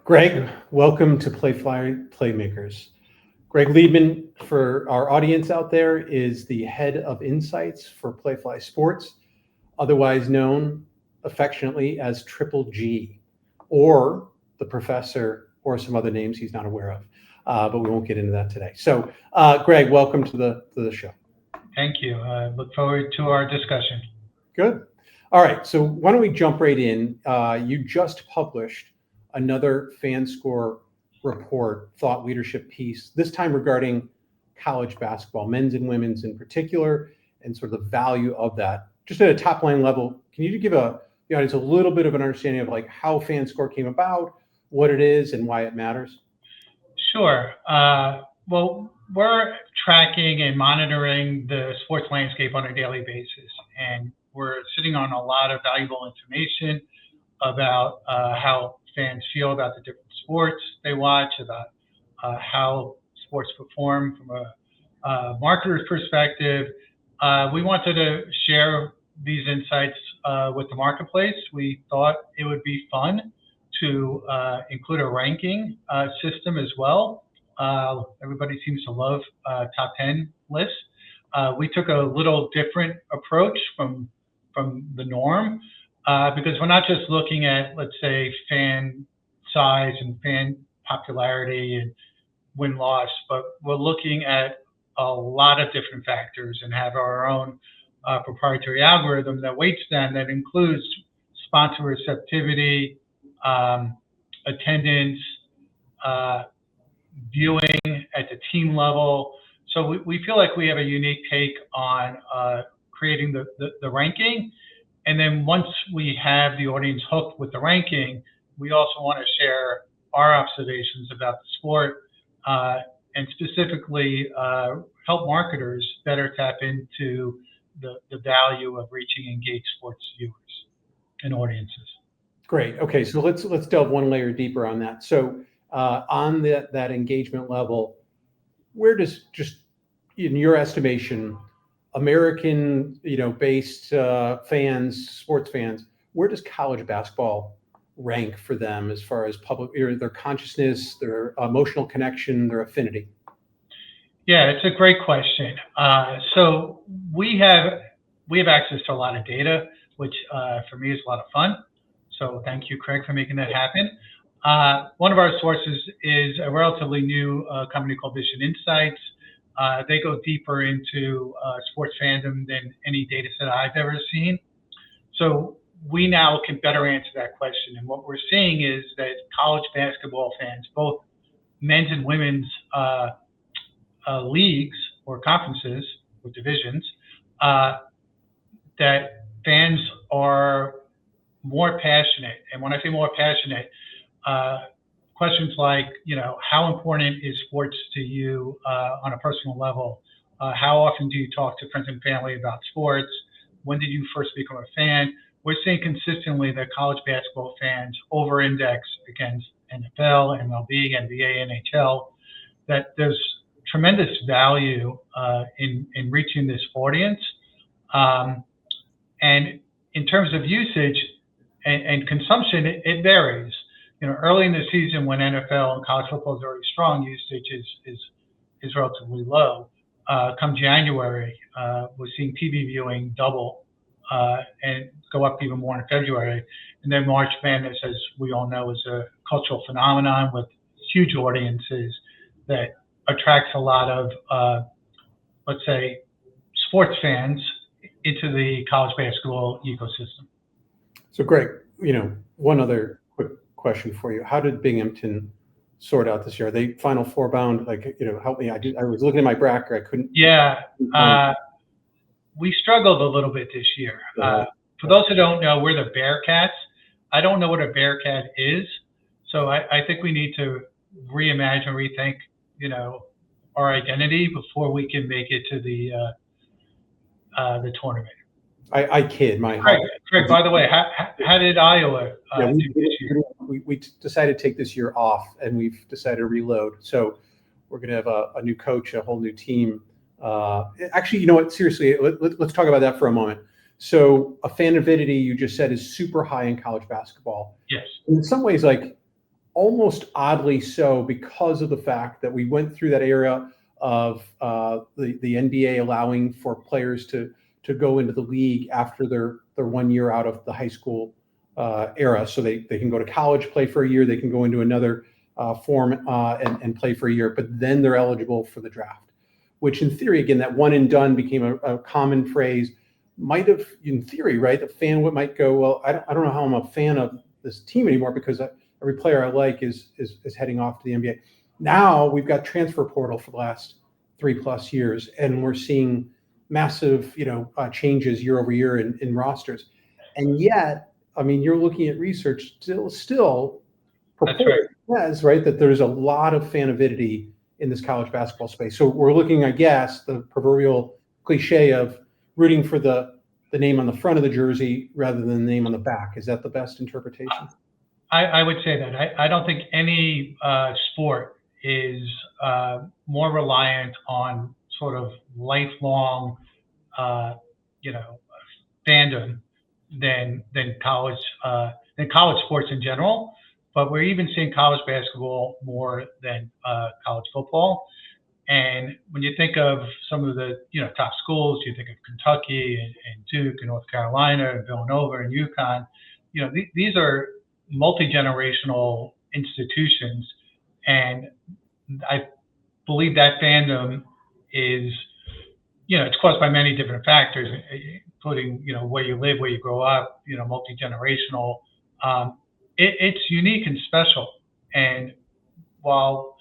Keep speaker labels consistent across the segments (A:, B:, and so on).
A: Gregg, welcome to Playfly Playmakers. Gregg Liebman, for our audience out there, is the head of insights for Playfly Sports, otherwise known affectionately as Triple G, or the professor, or some other names he's not aware of. But we won't get into that today. So, Gregg, welcome to the show.
B: Thank you. I look forward to our discussion.
A: Good. All right. So why don't we jump right in? You just published another FanScore report, thought leadership piece, this time regarding college basketball, men's and women's in particular, and sort of the value of that. Just at a top line level, can you give the audience a little bit of an understanding of like how FanScore came about, what it is, and why it matters?
B: Sure. Well, we're tracking and monitoring the sports landscape on a daily basis, and we're sitting on a lot of valuable information about how fans feel about the different sports they watch, about how sports perform from a marketer's perspective. We wanted to share these insights with the marketplace. We thought it would be fun to include a ranking system as well. Everybody seems to love top 10 lists. We took a little different approach from the norm because we're not just looking at, let's say, fan size and fan popularity and win-loss, but we're looking at a lot of different factors and have our own proprietary algorithm that weights them, that includes sponsor receptivity, attendance, viewing at the team level. So we feel like we have a unique take on creating the ranking. And then once we have the audience hooked with the ranking, we also want to share our observations about the sport and specifically help marketers better tap into the value of reaching engaged sports viewers and audiences.
A: Great. Okay, so let's delve one layer deeper on that. So on that engagement level, where does, just in your estimation, American based fans, sports fans, where does college basketball rank for them as far as public, their consciousness, their emotional connection, their affinity?
B: Yeah, it's a great question. So we have access to a lot of data, which for me is a lot of fun. So thank you, Craig, for making that happen. One of our sources is a relatively new company called Vision Insights. They go deeper into sports fandom than any data set I've ever seen. So we now can better answer that question. And what we're seeing is that college basketball fans, both men's and women's leagues or conferences or divisions, that fans are more passionate. And when I say more passionate, questions like, how important is sports to you on a personal level? How often do you talk to friends and family about sports? When did you first become a fan? We're seeing consistently that college basketball fans over-index against NFL, MLB, NBA, NHL, that there's tremendous value in reaching this audience. And in terms of usage and consumption, it varies. Early in the season when NFL and college football is very strong, usage is relatively low. Come January, we're seeing TV viewing double and go up even more in February. And then March Madness, as we all know, is a cultural phenomenon with huge audiences that attracts a lot of, let's say, sports fans into the college basketball ecosystem.
A: So, Greg, one other quick question for you. How did Binghamton sort out this year? Are they Final Four bound? Help me. I was looking at my bracket. I couldn't.
B: Yeah. We struggled a little bit this year. For those who don't know, we're the Bearcats. I don't know what a Bearcat is. So I think we need to reimagine, rethink, our identity before we can make it to the tournament.
A: I kid.
B: Craig, by the way, how did Iowa do this year?
A: We decided to take this year off, and we've decided to reload. So we're going to have a new coach, a whole new team. Actually, you know what? Seriously, let's talk about that for a moment. So a fan avidity, you just said, is super high in college basketball.
B: Yes.
A: In some ways, like almost oddly so because of the fact that we went through that era of the NBA allowing for players to go into the league after their 1 year out of the high school era. So they can go to college, play for a year, they can go into another form and play for a year, but then they're eligible for the draft, which in theory, again, that one and done became a common phrase. Might have, in theory, right, the fan might go, well, I don't know how I'm a fan of this team anymore because every player I like is heading off to the NBA. Now we've got transfer portal for the last 3+ years, and we're seeing massive, changes year over year in rosters. And yet, I mean, you're looking at research still
B: That's right.
A: says, right, that there's a lot of fan avidity in this college basketball space. So we're looking, I guess, the proverbial cliche of rooting for the name on the front of the jersey rather than the name on the back. Is that the best interpretation?
B: I would say that. I don't think any sport is more reliant on sort of lifelong, fandom than college sports in general. But we're even seeing college basketball more than college football. And when you think of some of the top schools, you think of Kentucky and Duke and North Carolina and Villanova and UConn. These are multi-generational institutions, and I believe that fandom is, it's caused by many different factors, including where you live, where you grow up, multi-generational. It's unique and special, and while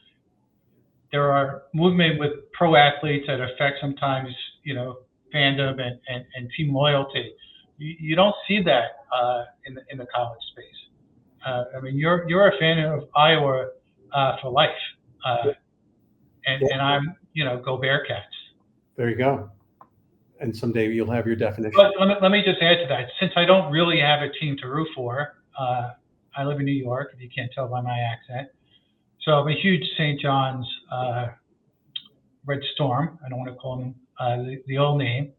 B: there are movement with pro athletes that affect sometimes, fandom and team loyalty. You don't see that in the college space. I mean, you're a fan of Iowa for life, and I'm, go Bearcats.
A: There you go. And someday you'll have your definition.
B: But let me just add to that. Since I don't really have a team to root for, I live in New York, if you can't tell by my accent. So I'm a huge St. John's Red Storm. I don't want to call them the old name.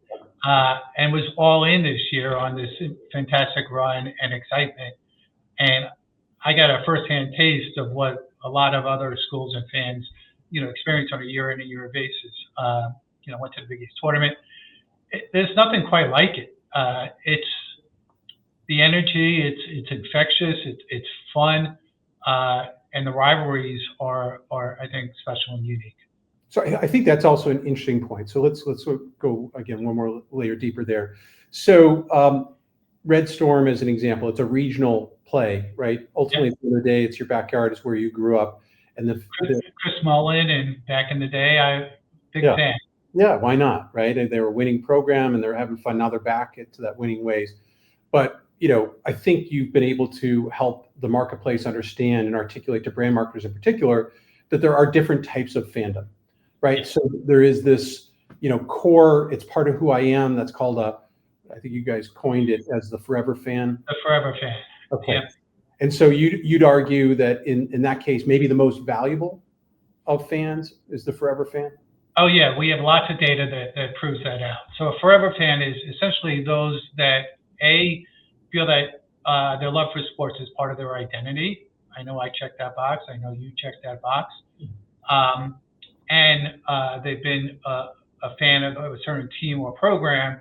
B: And was all in this year on this fantastic run and excitement. And I got a firsthand taste of what a lot of other schools and fans, experience on a year in a year basis. Went to the Big East tournament. There's nothing quite like it. It's the energy. It's infectious. It's fun. And the rivalries are I think special and unique.
A: So I think that's also an interesting point. So let's go again one more layer deeper there. So Red Storm as an example, it's a regional play, right? Ultimately, at the end of the day, it's your backyard, it's where you grew up, and
B: Chris Mullin, and back in the day, big fan.
A: Yeah, why not, right? And they were a winning program, and they're having fun. Now they're back into that winning ways, but I think you've been able to help the marketplace understand and articulate to brand marketers in particular that there are different types of fandom, right? So there is this, core, it's part of who I am. That's called I think you guys coined it as the forever fan.
B: The forever fan.
A: Okay.
B: Yep.
A: And so you'd argue that in that case, maybe the most valuable of fans is the forever fan?
B: Oh yeah, we have lots of data that proves that out. So a forever fan is essentially those that feel that their love for sports is part of their identity. I know I checked that box. I know you checked that box. And they've been a fan of a certain team or program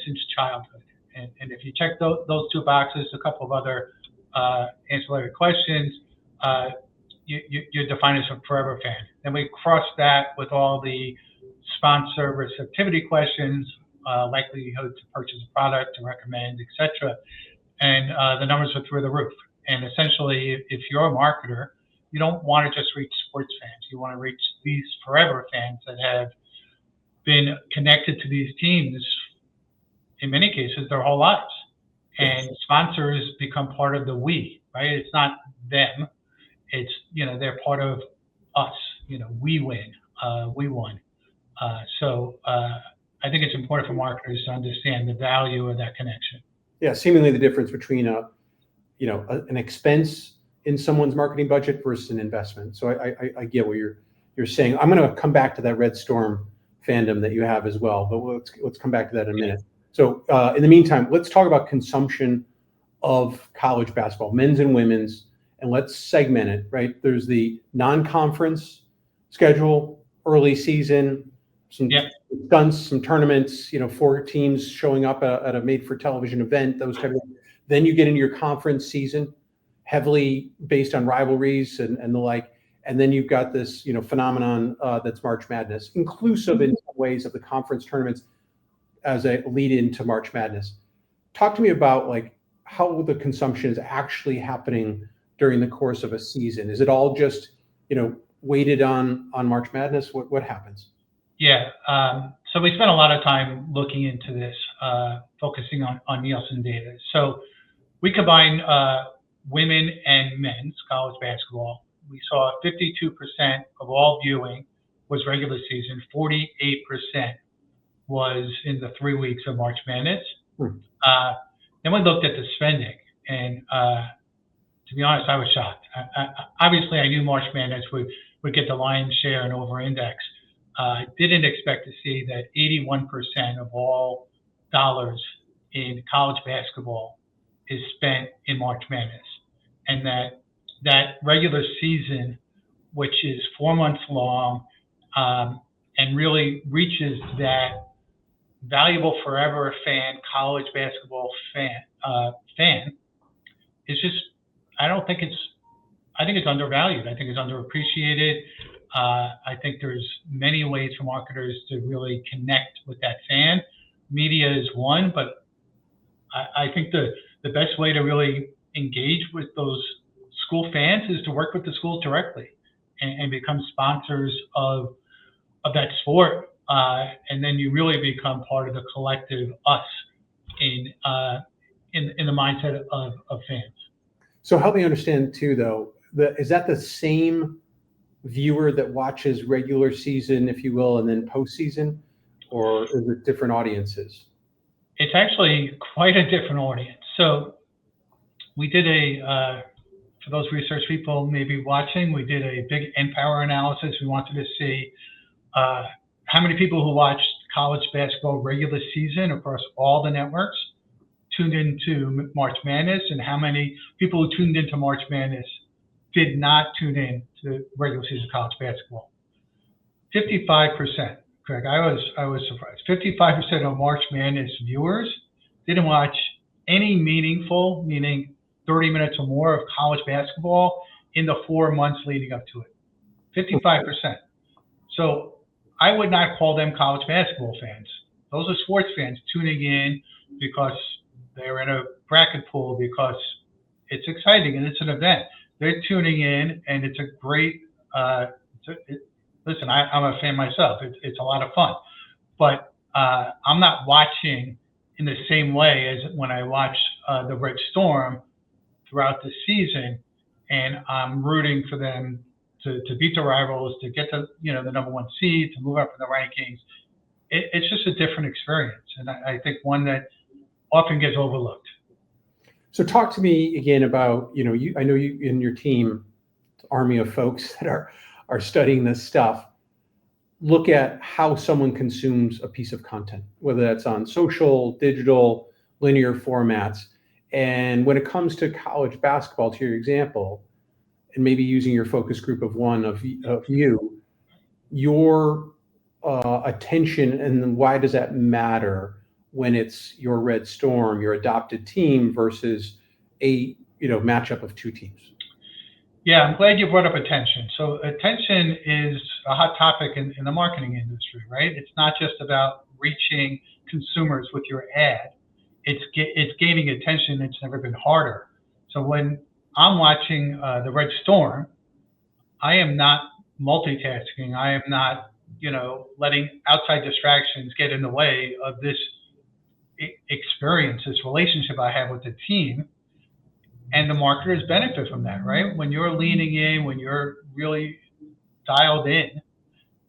B: since childhood. And if you check those two boxes, a couple of other ancillary questions, you're defined as a forever fan. Then we cross that with all the sponsor receptivity questions, likelihood to purchase a product, to recommend, etc. And the numbers are through the roof. And essentially, if you're a marketer, you don't want to just reach sports fans. You want to reach these forever fans that have been connected to these teams, in many cases, their whole lives. And sponsors become part of the we, right? It's not them. It's, they're part of us. We win. We won. So I think it's important for marketers to understand the value of that connection.
A: Yeah, seemingly the difference between an expense in someone's marketing budget versus an investment. So I get what you're saying. I'm going to come back to that Red Storm fandom that you have as well, but let's come back to that in a minute. So in the meantime, let's talk about consumption of college basketball, men's and women's, and let's segment it, right? There's the non-conference schedule, early season, some stunts, some tournaments, 4 teams showing up at a made-for-television event, those type of things. Then you get into your conference season, heavily based on rivalries and the like. And then you've got this, phenomenon that's March Madness, inclusive in some ways of the conference tournaments as a lead into March Madness. Talk to me about like how the consumption is actually happening during the course of a season. Is it all just, weighted on March Madness? What happens?
B: Yeah. So we spent a lot of time looking into this, focusing on Nielsen data. So we combine women and men's college basketball. We saw 52% of all viewing was regular season, 48% was in the 3 weeks of March Madness. Then we looked at the spending, and to be honest, I was shocked. Obviously, I knew March Madness would get the lion's share and over-index. I didn't expect to see that 81% of all dollars in college basketball is spent in March Madness, and that regular season, which is 4 months long, and really reaches that valuable forever fan, college basketball fan, is just, I think it's undervalued. I think it's underappreciated. I think there's many ways for marketers to really connect with that fan. Media is one, but I think the best way to really engage with those school fans is to work with the schools directly and become sponsors of that sport. And then you really become part of the collective us in the mindset of fans.
A: So help me understand too, though, is that the same viewer that watches regular season, if you will, and then postseason, or is it different audiences?
B: It's actually quite a different audience. So we did for those research people maybe watching, we did a big NPower analysis. We wanted to see how many people who watched college basketball regular season across all the networks tuned into March Madness, and how many people who tuned into March Madness did not tune in to regular season college basketball. 55%, Greg, I was surprised. 55% of March Madness viewers didn't watch any meaningful, meaning 30 minutes or more of college basketball in the 4 months leading up to it. 55%. So I would not call them college basketball fans. Those are sports fans tuning in because they're in a bracket pool, because it's exciting and it's an event. They're tuning in, and it's a great. Listen, I'm a fan myself. It's a lot of fun, but I'm not watching in the same way as when I watch the Red Storm throughout the season, and I'm rooting for them to beat the rivals, to get the the number 1 seed, to move up in the rankings. It's just a different experience, and I think one that often gets overlooked.
A: So talk to me again about, I know you and your team, army of folks that are studying this stuff, look at how someone consumes a piece of content, whether that's on social, digital, linear formats. And when it comes to college basketball, to your example, and maybe using your focus group of one of you, your attention, and why does that matter when it's your Red Storm, your adopted team, versus a matchup of 2 teams?
B: Yeah, I'm glad you brought up attention. So attention is a hot topic in the marketing industry, right? It's not just about reaching consumers with your ad. It's gaining attention. It's never been harder. So when I'm watching the Red Storm, I am not multitasking. I am not, letting outside distractions get in the way of this experience, this relationship I have with the team. And the marketers benefit from that, right? When you're leaning in, when you're really dialed in,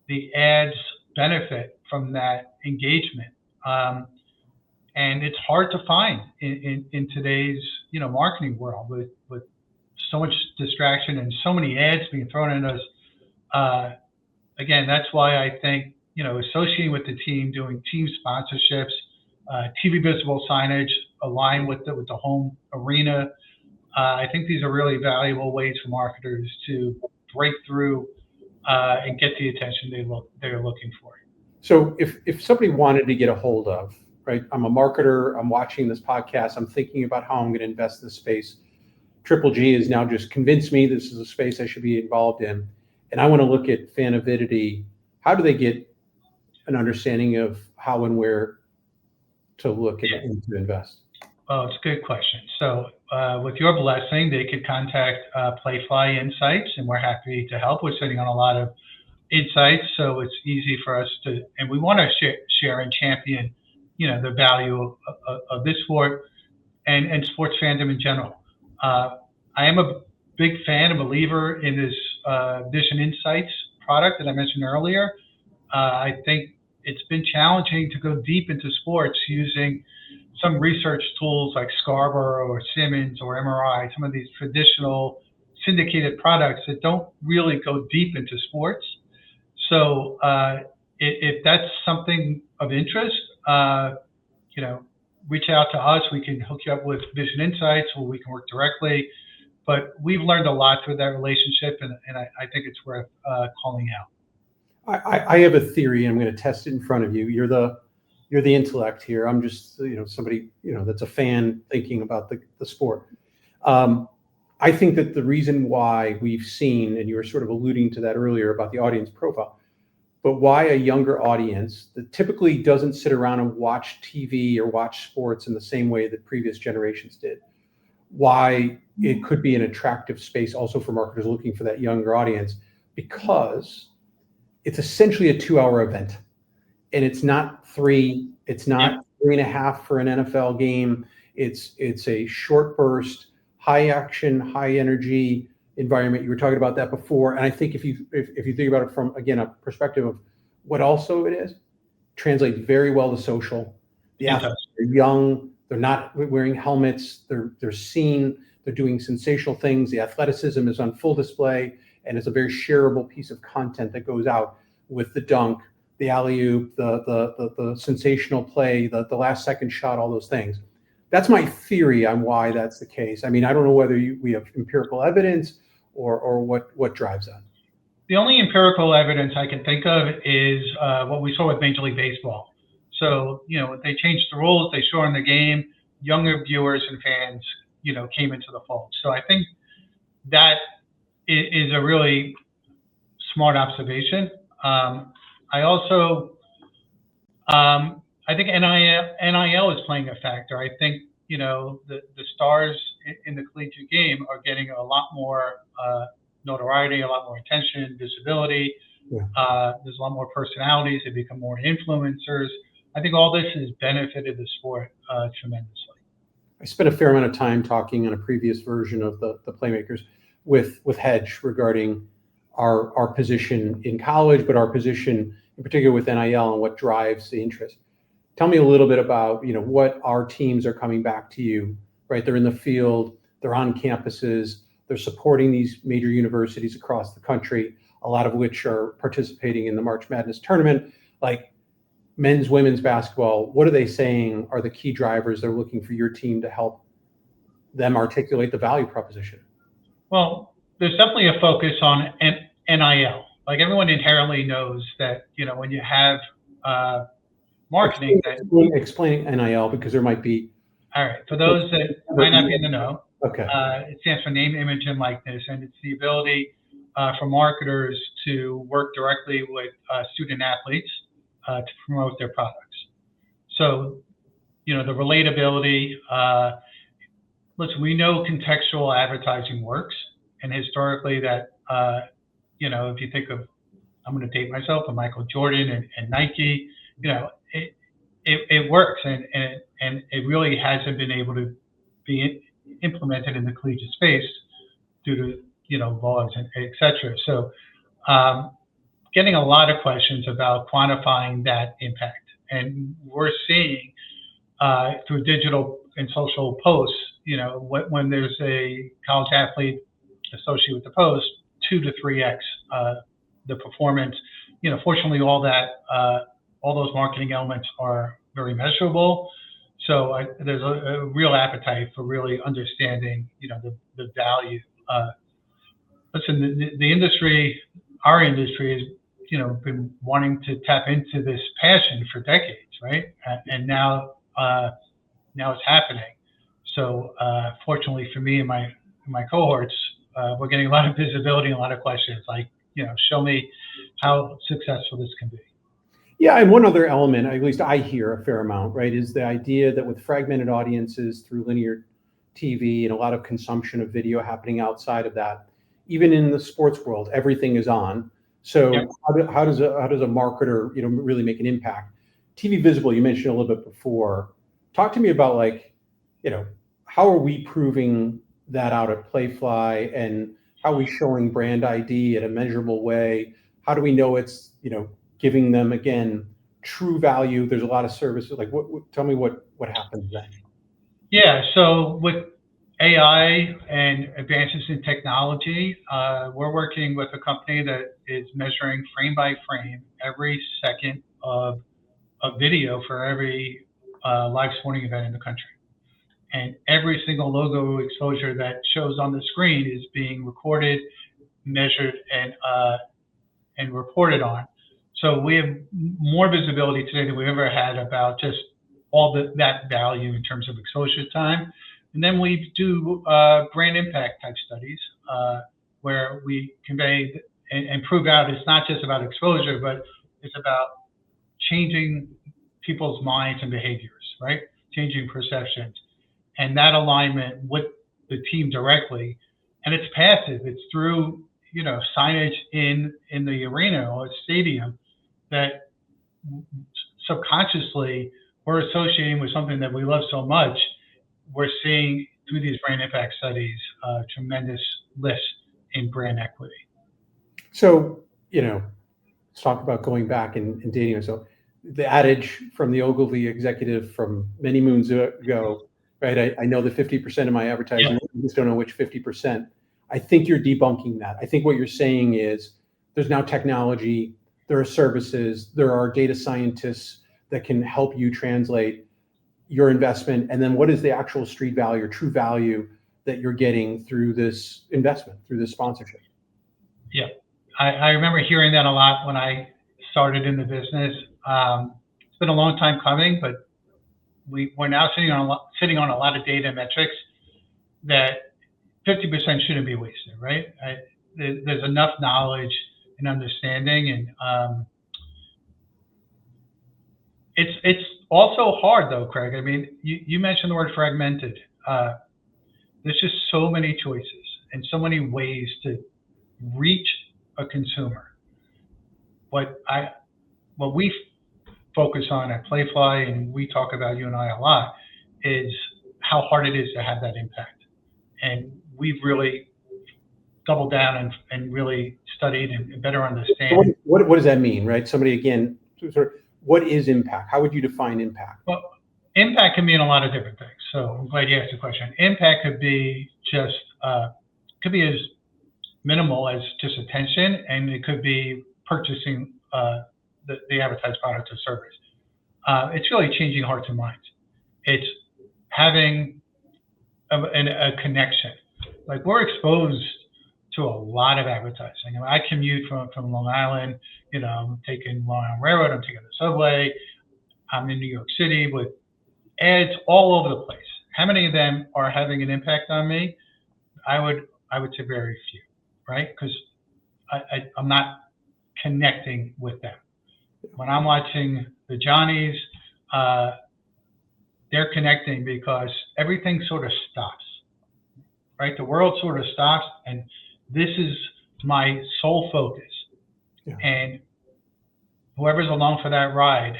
B: the ads benefit from that engagement. And it's hard to find in today's, marketing world with so much distraction and so many ads being thrown at us. Again, that's why I think, associating with the team, doing team sponsorships, TV visible signage aligned with the home arena, I think these are really valuable ways for marketers to break through and get the attention they're looking for.
A: So if somebody wanted to get a hold of, right, I'm a marketer, I'm watching this podcast, I'm thinking about how I'm going to invest in this space. Triple G has now just convinced me this is a space I should be involved in, and I want to look at fan avidity. How do they get an understanding of how and where to look at and to invest?
B: Well, it's a good question. So, with your blessing, they could contact Playfly Insights, and we're happy to help. We're sitting on a lot of insights, so it's easy for us to, and we want to share and champion, the value of this sport and sports fandom in general. I am a big fan and believer in this Vision Insights product that I mentioned earlier. I think it's been challenging to go deep into sports using some research tools like Scarborough or Simmons or MRI, some of these traditional syndicated products that don't really go deep into sports. So if that's something of interest, reach out to us. We can hook you up with Vision Insights, or we can work directly. But we've learned a lot through that relationship, and I think it's worth calling out.
A: I have a theory. I'm going to test it in front of you. You're the intellect here. I'm just somebody that's a fan thinking about the sport. I think that the reason why we've seen, and you were sort of alluding to that earlier about the audience profile, but why a younger audience that typically doesn't sit around and watch TV or watch sports in the same way that previous generations did, why it could be an attractive space also for marketers looking for that younger audience, because it's essentially a 2-hour event. And it's not 3, it's not 3.5 for an NFL game. It's a short burst, high action, high energy environment. You were talking about that before. And I think if you think about it from, again, a perspective of what also it is, translates very well to social. The athletes are young, they're not wearing helmets, they're seen, they're doing sensational things. The athleticism is on full display, and it's a very shareable piece of content that goes out with the dunk, the alley-oop, the sensational play, the last second shot, all those things. That's my theory on why that's the case. I mean, I don't know whether we have empirical evidence or what drives that.
B: The only empirical evidence I can think of is what we saw with Major League Baseball. So, they changed the rules, they shortened the game, younger viewers and fans, came into the fold. So I think that is a really smart observation. I also, I think NIL is playing a factor. I think, the stars in the collegiate game are getting a lot more notoriety, a lot more attention, visibility. Yeah. There's a lot more personalities. They become more influencers. I think all this has benefited the sport tremendously.
A: I spent a fair amount of time talking on a previous version of the Playmakers with Hedge regarding our position in college, but our position in particular with NIL and what drives the interest. Tell me a little bit about what our teams are coming back to you, right? They're in the field, they're on campuses, they're supporting these major universities across the country, a lot of which are participating in the March Madness tournament. Like men's, women's basketball, what are they saying are the key drivers they're looking for your team to help them articulate the value proposition?
B: Well, there's definitely a focus on NIL. Like everyone inherently knows that, when you have marketing.
A: Explain NIL, because there might be.
B: All right. For those that might not be in the know,
A: okay.
B: It stands for name, image, and likeness, and it's the ability for marketers to work directly with student athletes to promote their products. So, the relatability. Listen, we know contextual advertising works, and historically that, if you think of, I'm going to date myself, of Michael Jordan and Nike, it works, and it really hasn't been able to be implemented in the collegiate space due to laws and et cetera. So getting a lot of questions about quantifying that impact, and we're seeing through digital and social posts, when there's a college athlete associated with the post, 2 to 3x the performance. Fortunately, all those marketing elements are very measurable. So there's a real appetite for really understanding, the value. Listen, the industry, our industry has, been wanting to tap into this passion for decades, right? And now it's happening. So fortunately for me and my cohorts, we're getting a lot of visibility and a lot of questions like, show me how successful this can be.
A: Yeah, and one other element, at least I hear a fair amount, right, is the idea that with fragmented audiences through linear TV and a lot of consumption of video happening outside of that, even in the sports world, everything is on. So
B: Yep.
A: how does a marketer, really make an impact? TV visible, you mentioned a little bit before. Talk to me about how are we proving that out at Playfly, and how are we showing brand ID in a measurable way? How do we know it's, giving them, again, true value? There's a lot of services. Like, tell me what happens then.
B: Yeah. So with AI and advances in technology, we're working with a company that is measuring frame by frame every second of video for every live sporting event in the country. And every single logo exposure that shows on the screen is being recorded, measured, and reported on. So we have more visibility today than we've ever had about just all that value in terms of exposure time. And then we do brand impact type studies where we convey and prove out it's not just about exposure, but it's about changing people's minds and behaviors, right? Changing perceptions. And that alignment with the team directly, and it's passive. It's through signage in the arena or stadium that subconsciously we're associating with something that we love so much. We're seeing through these brand impact studies tremendous lift in brand equity.
A: So let's talk about going back and dating ourselves. The adage from the Ogilvy executive from many moons ago, right? I know the 50% of my advertising.
B: Yeah.
A: I just don't know which 50%. I think you're debunking that. I think what you're saying is there's now technology, there are services, there are data scientists that can help you translate your investment, and then what is the actual street value or true value that you're getting through this investment, through this sponsorship.
B: Yeah, I remember hearing that a lot when I started in the business. It's been a long time coming, but we're now sitting on a lot of data metrics that 50% shouldn't be wasted, right? There's enough knowledge and understanding, and it's also hard though, Craig. I mean, you mentioned the word fragmented. There's just so many choices and so many ways to reach a consumer. What we focus on at Playfly, and we talk about, you and I, a lot, is how hard it is to have that impact. And we've really doubled down and really studied and better understand.
A: So what does that mean, right? Somebody, again, sort of, what is impact? How would you define impact?
B: Well, impact can mean a lot of different things. So I'm glad you asked the question. Impact could be just could be as minimal as just attention, and it could be purchasing the advertised product or service. It's really changing hearts and minds. It's having a connection. Like, we're exposed to a lot of advertising. I commute from Long Island. I'm taking Long Island Railroad. I'm taking the subway. I'm in New York City with ads all over the place. How many of them are having an impact on me? I would say very few, right? Because I'm not connecting with them. When I'm watching the Johnnies, they're connecting because everything sort of stops, right? The world sort of stops, and this is my sole focus.
A: Yeah.
B: And whoever's along for that ride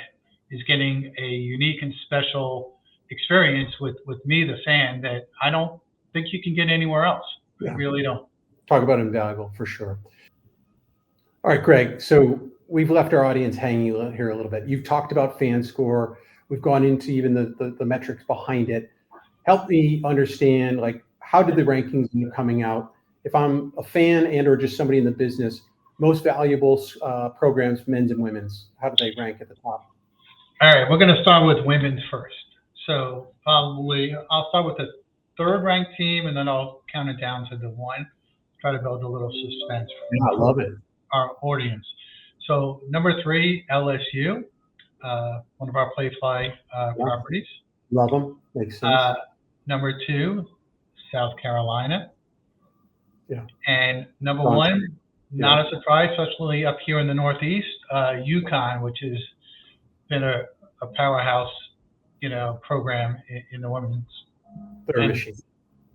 B: is getting a unique and special experience with me, the fan, that I don't think you can get anywhere else.
A: Yeah.
B: I really don't.
A: Talk about invaluable, for sure. All right, Greg, so we've left our audience hanging here a little bit. You've talked about FanScore. We've gone into even the metrics behind it. Help me understand, like, how did the rankings end up coming out? If I'm a fan and or just somebody in the business, most valuable programs, men's and women's, how do they rank at the top?
B: All right, we're going to start with women's first. So probably I'll start with the third ranked team, and then I'll count it down to the one. Try to build a little suspense
A: I love it.
B: Our audience. So number 3, LSU, one of our Playfly properties.
A: Love them. Makes sense.
B: Number 2, South Carolina.
A: Yeah.
B: And number 1, not a surprise, especially up here in the Northeast, UConn, which has been a powerhouse, program in the women's.
A: They're a machine.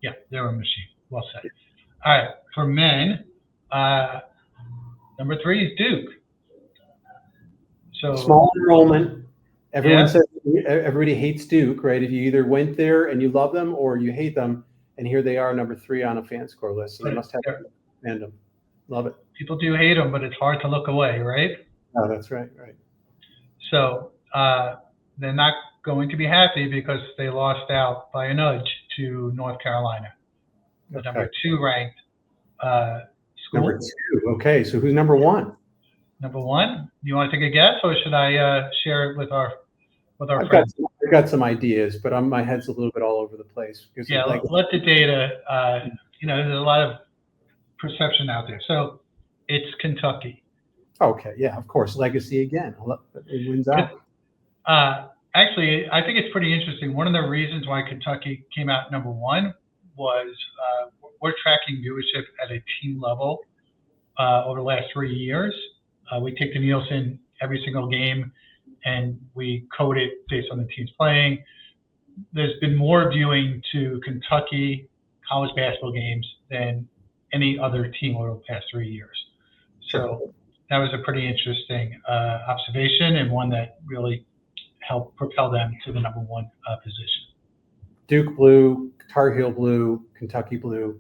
B: Yeah, they're a machine. Well said. All right, for men, number 3 is Duke. So
A: small enrollment. Everyone says everybody hates Duke, right? If you either went there and you love them or you hate them, and here they are, number 3 on a FanScore list. So they must have fandom. Love it.
B: People do hate them, but it's hard to look away, right?
A: Oh, that's right. Right.
B: So they're not going to be happy because they lost out by a nudge to North Carolina, the number 2 ranked school.
A: Number 2. Okay, so who's number 1?
B: Number 1. You want to take a guess, or should I share it with our friends?
A: I've got some ideas, but my head's a little bit all over the place.
B: Yeah, let the data. There's a lot of perception out there. So it's Kentucky.
A: Okay, yeah, of course, legacy again. It wins out.
B: Actually, I think it's pretty interesting. One of the reasons why Kentucky came out number 1 was we're tracking viewership at a team level over the last 3 years. We take the Nielsen every single game, and we code it based on the teams playing. There's been more viewing to Kentucky college basketball games than any other team over the past 3 years. So that was a pretty interesting observation, and one that really helped propel them to the number 1 position.
A: Duke blue, Tar Heel blue, Kentucky blue.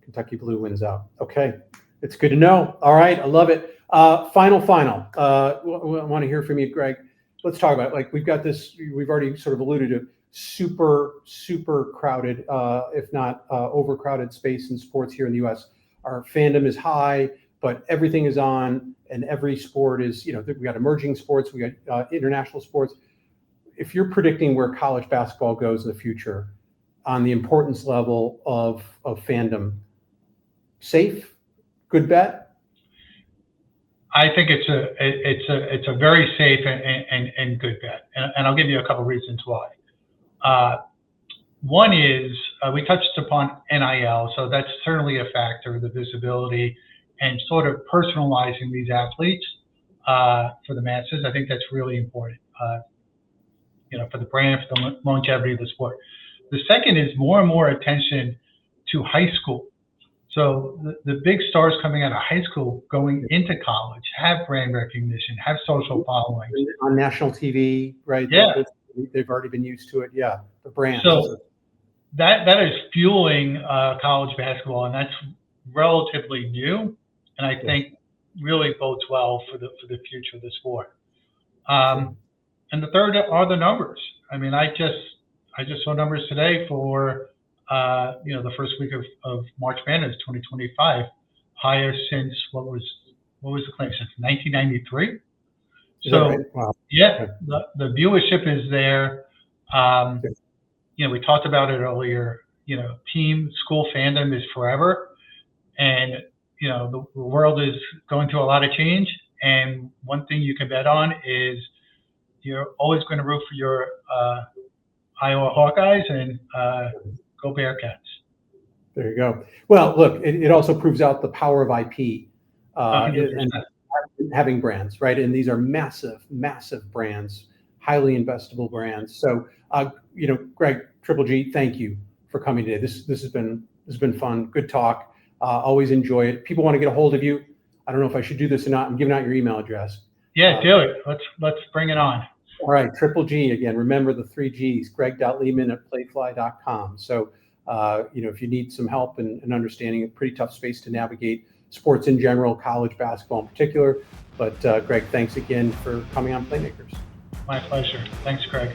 A: Kentucky blue wins out. Okay, it's good to know. All right, I love it. Final. I want to hear from you, Greg. Let's talk about it. Like, we've got this. We've already sort of alluded to super crowded, if not overcrowded space in sports here in the U.S. Our fandom is high, but everything is on, and every sport is. We got emerging sports, we got international sports. If you're predicting where college basketball goes in the future, on the importance level of fandom, safe, good bet.
B: I think it's a very safe and good bet, and I'll give you a couple reasons why. One is we touched upon NIL, so that's certainly a factor, the visibility and sort of personalizing these athletes for the masses. I think that's really important, for the brand, for the longevity of the sport. The second is more and more attention to high school. So the big stars coming out of high school going into college have brand recognition, have social following.
A: On national TV, right?
B: Yeah.
A: They've already been used to it. Yeah, the brand.
B: So that is fueling college basketball, and that's relatively new, and I think really bodes well for the future of the sport. And the third are the numbers. I mean, I just saw numbers today for the first week of March Madness 2025, higher since what was the claim, since 1993. So
A: right? Wow.
B: yeah, the viewership is there. We talked about it earlier. Team school fandom is forever, and the world is going through a lot of change. And one thing you can bet on is you're always going to root for your Iowa Hawkeyes and go Bearcats.
A: There you go. Well, look, it also proves out the power of IP and having brands, right? And these are massive brands, highly investable brands. So, Greg, Triple G, thank you for coming today. This has been fun. Good talk. Always enjoy it. People want to get a hold of you. I don't know if I should do this or not. I'm giving out your email address.
B: Yeah, do it. Let's bring it on.
A: All right, Triple G again. Remember the 3 Gs. Gregg.Liebman@playfly.com. So, if you need some help and understanding, a pretty tough space to navigate, sports in general, college basketball in particular. But Greg, thanks again for coming on Playmakers.
B: My pleasure. Thanks, Greg.